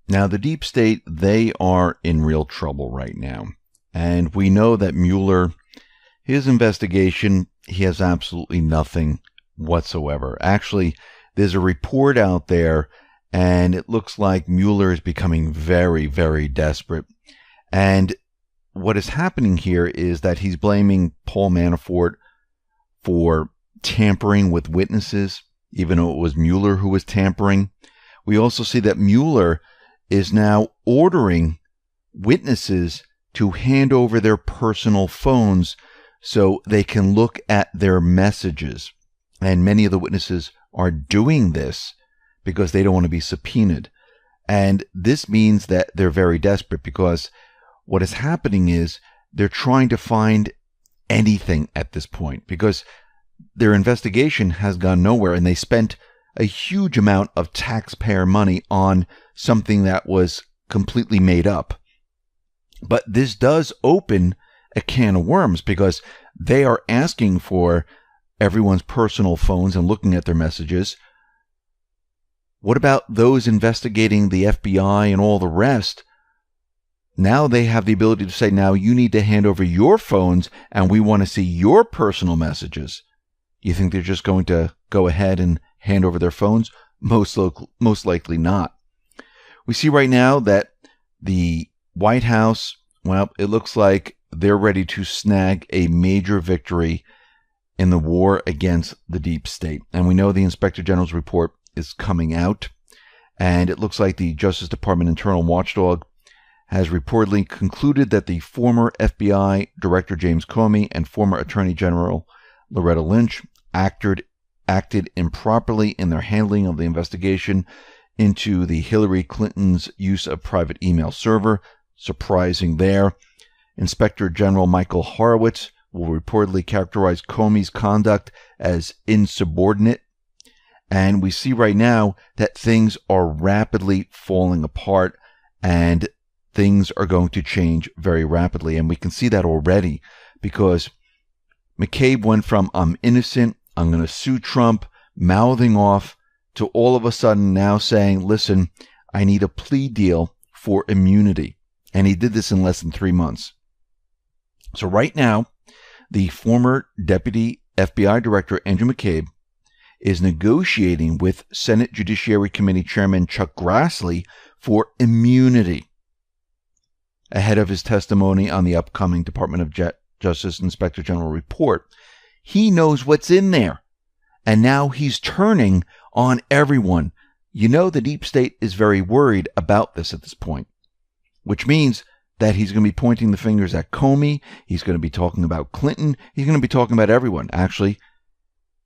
Now, the deep state, they are in real trouble right now. And we know that Mueller, his investigation, he has absolutely nothing whatsoever. Actually, there's a report out there, and it looks like Mueller is becoming very, very desperate. And what is happening here is that he's blaming Paul Manafort for tampering with witnesses, even though it was Mueller who was tampering. We also see that Mueller is now ordering witnesses to hand over their personal phones so they can look at their messages. And many of the witnesses are doing this because they don't want to be subpoenaed. And this means that they're very desperate, because what is happening is they're trying to find anything at this point, because their investigation has gone nowhere, and they spent a huge amount of taxpayer money on something that was completely made up. But this does open a can of worms, because they are asking for everyone's personal phones and looking at their messages. What about those investigating the FBI and all the rest? Now they have the ability to say, now you need to hand over your phones and we want to see your personal messages. You think they're just going to go ahead and hand over their phones? Most likely not. We see right now that the White House, well, it looks like they're ready to snag a major victory in the war against the deep state. And we know the Inspector General's report is coming out, and it looks like the Justice Department internal watchdog has reportedly concluded that the former FBI Director James Comey and former Attorney General Loretta Lynch acted improperly in their handling of the investigation into the Hillary Clinton's use of private email server. Surprising there. Inspector General Michael Horowitz will reportedly characterize Comey's conduct as insubordinate. And we see right now that things are rapidly falling apart, and things are going to change very rapidly. And we can see that already, because McCabe went from I'm innocent, I'm going to sue Trump, mouthing off, to all of a sudden now saying, listen, I need a plea deal for immunity. And he did this in less than 3 months. So right now, the former Deputy FBI Director Andrew McCabe is negotiating with Senate Judiciary Committee Chairman Chuck Grassley for immunity ahead of his testimony on the upcoming Department of Justice Inspector General report. He knows what's in there, and now he's turning on everyone. You know, the deep state is very worried about this at this point, which means that he's going to be pointing the fingers at Comey. He's going to be talking about Clinton. He's going to be talking about everyone. Actually,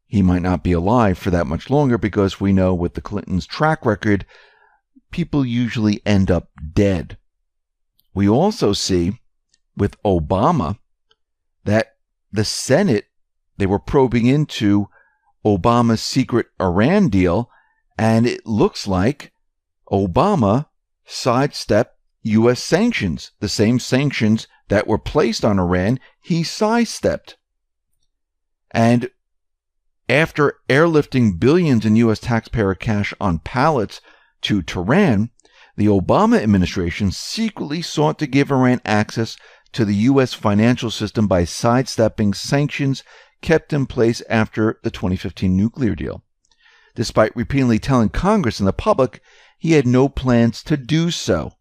he might not be alive for that much longer, because we know with the Clintons' track record, people usually end up dead. We also see with Obama that the Senate, they were probing into Obama's secret Iran deal, and it looks like Obama sidestepped U.S. sanctions. The same sanctions that were placed on Iran, he sidestepped. And after airlifting billions in U.S. taxpayer cash on pallets to Tehran, the Obama administration secretly sought to give Iran access to the U.S. financial system by sidestepping sanctions kept in place after the 2015 nuclear deal. Despite repeatedly telling Congress and the public he had no plans to do so.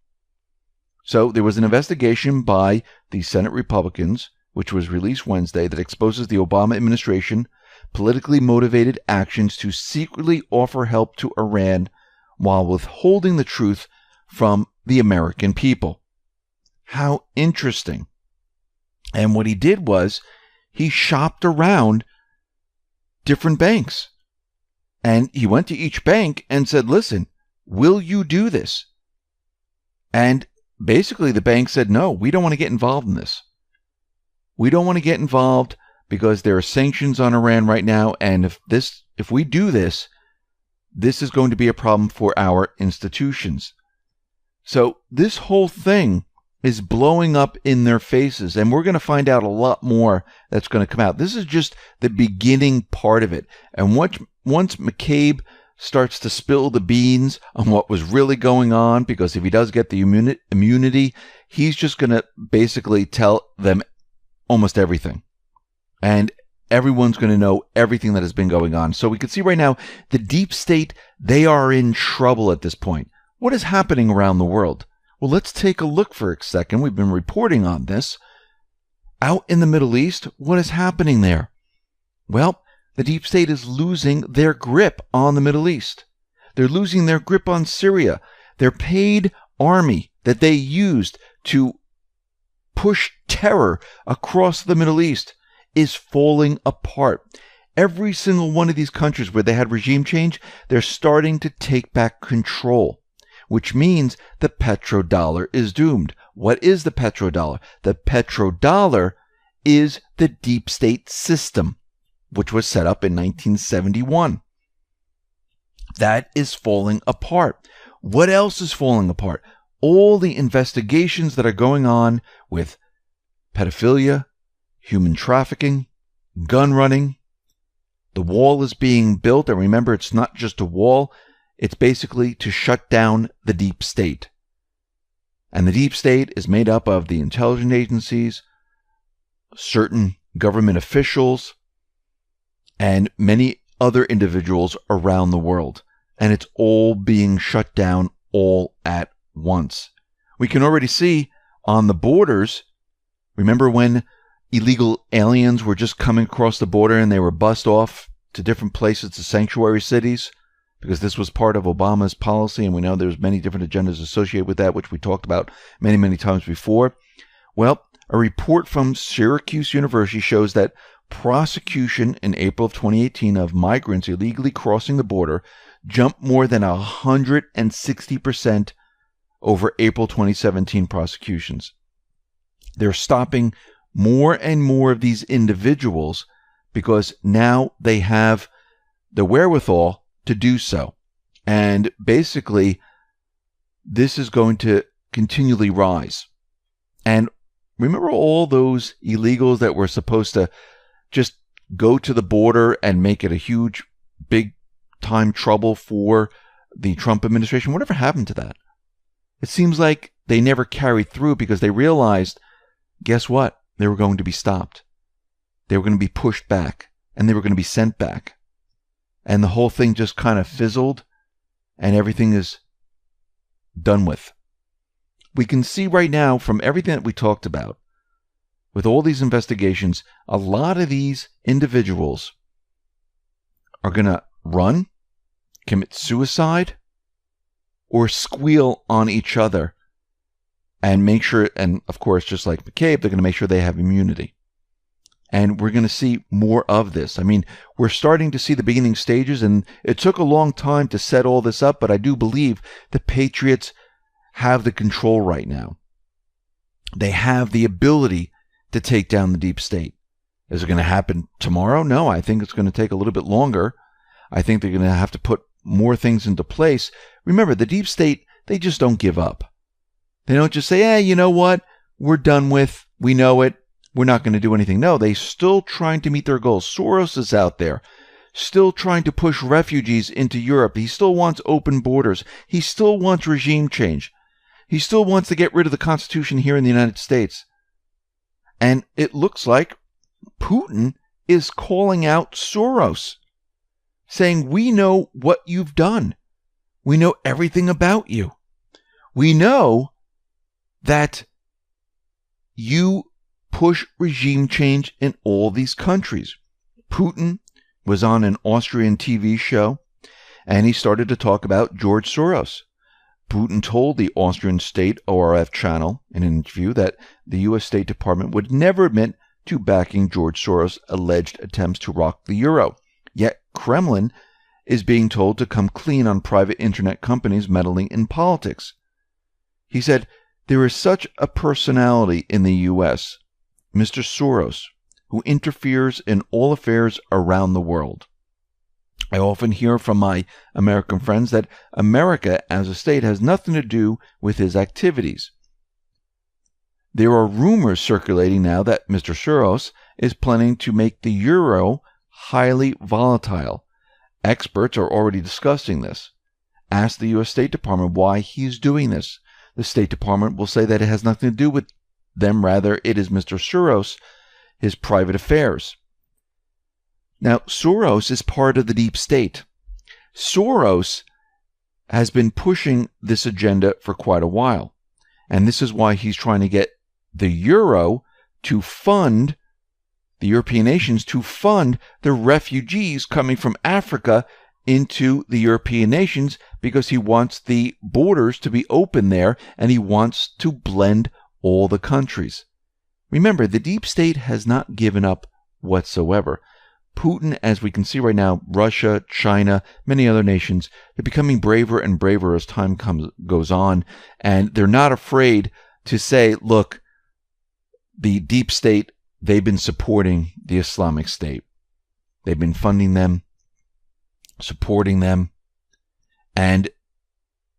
So there was an investigation by the Senate Republicans, which was released Wednesday, that exposes the Obama administration politically motivated actions to secretly offer help to Iran while withholding the truth from the American people. How interesting. And what he did was he shopped around different banks. And he went to each bank and said, listen, will you do this? And basically the bank said, no, we don't want to get involved in this. We don't want to get involved because there are sanctions on Iran right now. And if we do this, this is going to be a problem for our institutions. So this whole thing is blowing up in their faces, and we're going to find out a lot more that's going to come out. This is just the beginning part of it. And once McCabe starts to spill the beans on what was really going on, because if he does get the immunity, he's just going to basically tell them almost everything. And everyone's going to know everything that has been going on. So we can see right now, the deep state, they are in trouble at this point. What is happening around the world? Well, let's take a look for a second. We've been reporting on this. Out in the Middle East, what is happening there? Well, the deep state is losing their grip on the Middle East. They're losing their grip on Syria. Their paid army that they used to push terror across the Middle East is falling apart. Every single one of these countries where they had regime change, they're starting to take back control, which means the petrodollar is doomed. What is the petrodollar? The petrodollar is the deep state system, which was set up in 1971. That is falling apart. What else is falling apart? All the investigations that are going on with pedophilia, human trafficking, gun running. The wall is being built, and remember, it's not just a wall. It's basically to shut down the deep state. And the deep state is made up of the intelligence agencies, certain government officials, and many other individuals around the world. And it's all being shut down all at once. We can already see on the borders, remember when illegal aliens were just coming across the border and they were bussed off to different places, to sanctuary cities? Because this was part of Obama's policy, and we know there's many different agendas associated with that, which we talked about many, many times before. Well, a report from Syracuse University shows that prosecution in April of 2018 of migrants illegally crossing the border jumped more than 160% over April 2017 prosecutions. They're stopping more and more of these individuals because now they have the wherewithal to do so. And basically, this is going to continually rise. And remember all those illegals that were supposed to just go to the border and make it a huge, big time trouble for the Trump administration? Whatever happened to that? It seems like they never carried through because they realized, guess what? They were going to be stopped. They were going to be pushed back, and they were going to be sent back. And the whole thing just kind of fizzled, and everything is done with. We can see right now from everything that we talked about, with all these investigations, a lot of these individuals are going to run, commit suicide, or squeal on each other and make sure, and of course, just like McCabe, they're going to make sure they have immunity. And we're going to see more of this. I mean, we're starting to see the beginning stages, and it took a long time to set all this up, but I do believe the Patriots have the control right now. They have the ability to take down the deep state. Is it going to happen tomorrow? No, I think it's going to take a little bit longer. I think they're going to have to put more things into place. Remember, the deep state, they just don't give up. They don't just say, hey, you know what? We're done with. We know it. We're not going to do anything. No, they're still trying to meet their goals. Soros is out there, still trying to push refugees into Europe. He still wants open borders. He still wants regime change. He still wants to get rid of the Constitution here in the United States. And it looks like Putin is calling out Soros, saying, we know what you've done. We know everything about you. We know that you push regime change in all these countries. Putin was on an Austrian TV show, and he started to talk about George Soros. Putin told the Austrian state ORF channel in an interview that the U.S. State Department would never admit to backing George Soros' alleged attempts to rock the euro. Yet Kremlin is being told to come clean on private internet companies meddling in politics. He said, there is such a personality in the U.S., Mr. Soros, who interferes in all affairs around the world. I often hear from my American friends that America as a state has nothing to do with his activities. There are rumors circulating now that Mr. Soros is planning to make the euro highly volatile, experts are already discussing this. Ask the U.S. State Department why he's doing this. The State Department will say that it has nothing to do with them. Rather, it is Mr. Soros, his private affairs. Now, Soros is part of the deep state. Soros has been pushing this agenda for quite a while. And this is why he's trying to get the euro to fund, the European nations to fund the refugees coming from Africa into the European nations, because he wants the borders to be open there and he wants to blend all the countries. Remember, the deep state has not given up whatsoever. Putin, as we can see right now, Russia, China, many other nations, they're becoming braver and braver as time goes on, and they're not afraid to say, look, the deep state, they've been supporting the Islamic State. They've been funding them, supporting them, and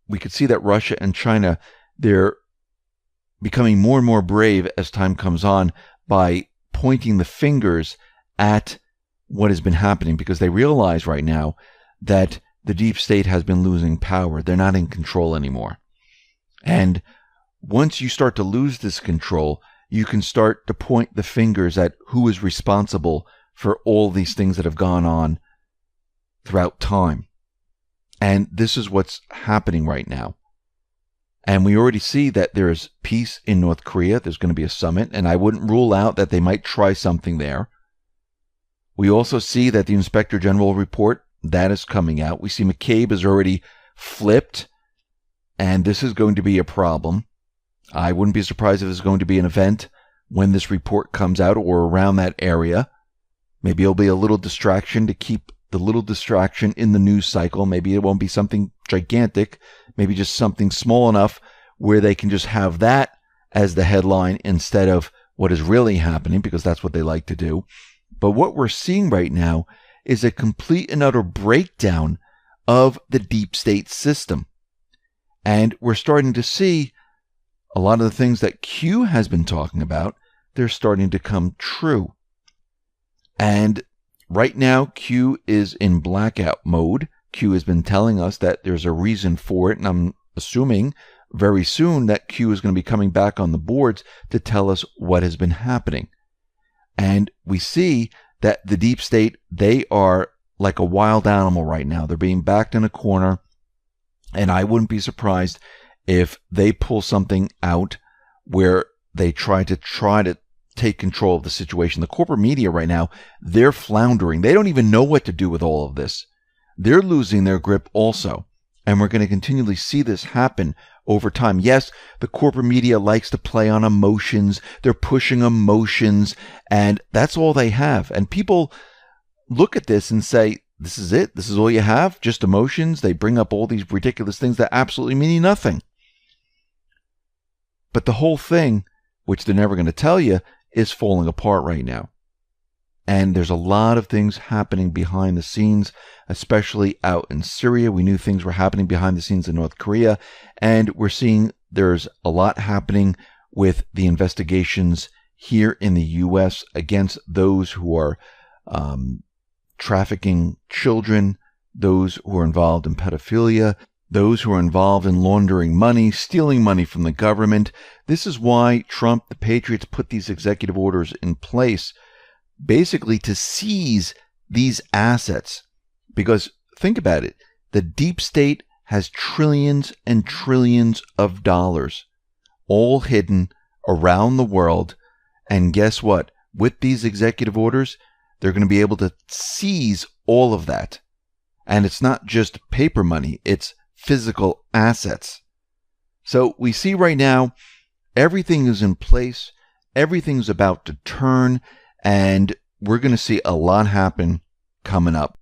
we could see that Russia and China, they're becoming more and more brave as time comes on by pointing the fingers at what has been happening, because they realize right now that the deep state has been losing power. They're not in control anymore. And once you start to lose this control, you can start to point the fingers at who is responsible for all these things that have gone on throughout time. And this is what's happening right now. And we already see that there's peace in North Korea. There's going to be a summit, and I wouldn't rule out that they might try something there. We also see that the Inspector General report, that is coming out. We see McCabe is already flipped, and this is going to be a problem. I wouldn't be surprised if there's going to be an event when this report comes out or around that area. Maybe it'll be a little distraction to keep the little distraction in the news cycle. Maybe it won't be something gigantic, maybe just something small enough where they can just have that as the headline instead of what is really happening, because that's what they like to do. But what we're seeing right now is a complete and utter breakdown of the deep state system. And we're starting to see a lot of the things that Q has been talking about, they're starting to come true. And right now, Q is in blackout mode. Q has been telling us that there's a reason for it, and I'm assuming very soon that Q is going to be coming back on the boards to tell us what has been happening. And we see that the deep state, they are like a wild animal right now. They're being backed in a corner, and I wouldn't be surprised if they pull something out where they try to take control of the situation. The corporate media right now, they're floundering. They don't even know what to do with all of this. They're losing their grip also. And we're going to continually see this happen over time. Yes, the corporate media likes to play on emotions. They're pushing emotions, and that's all they have. And people look at this and say, this is it? This is all you have? Just emotions? They bring up all these ridiculous things that absolutely mean nothing. But the whole thing, which they're never going to tell you, is falling apart right now. And there's a lot of things happening behind the scenes, especially out in Syria. We knew things were happening behind the scenes in North Korea. And we're seeing there's a lot happening with the investigations here in the U.S. against those who are trafficking children, those who are involved in pedophilia, those who are involved in laundering money, stealing money from the government. This is why Trump, the Patriots, put these executive orders in place, basically to seize these assets. Because think about it, the deep state has trillions and trillions of dollars all hidden around the world. And guess what? With these executive orders, they're going to be able to seize all of that. And it's not just paper money, it's physical assets. So we see right now, everything is in place, everything's about to turn, and we're going to see a lot happen coming up.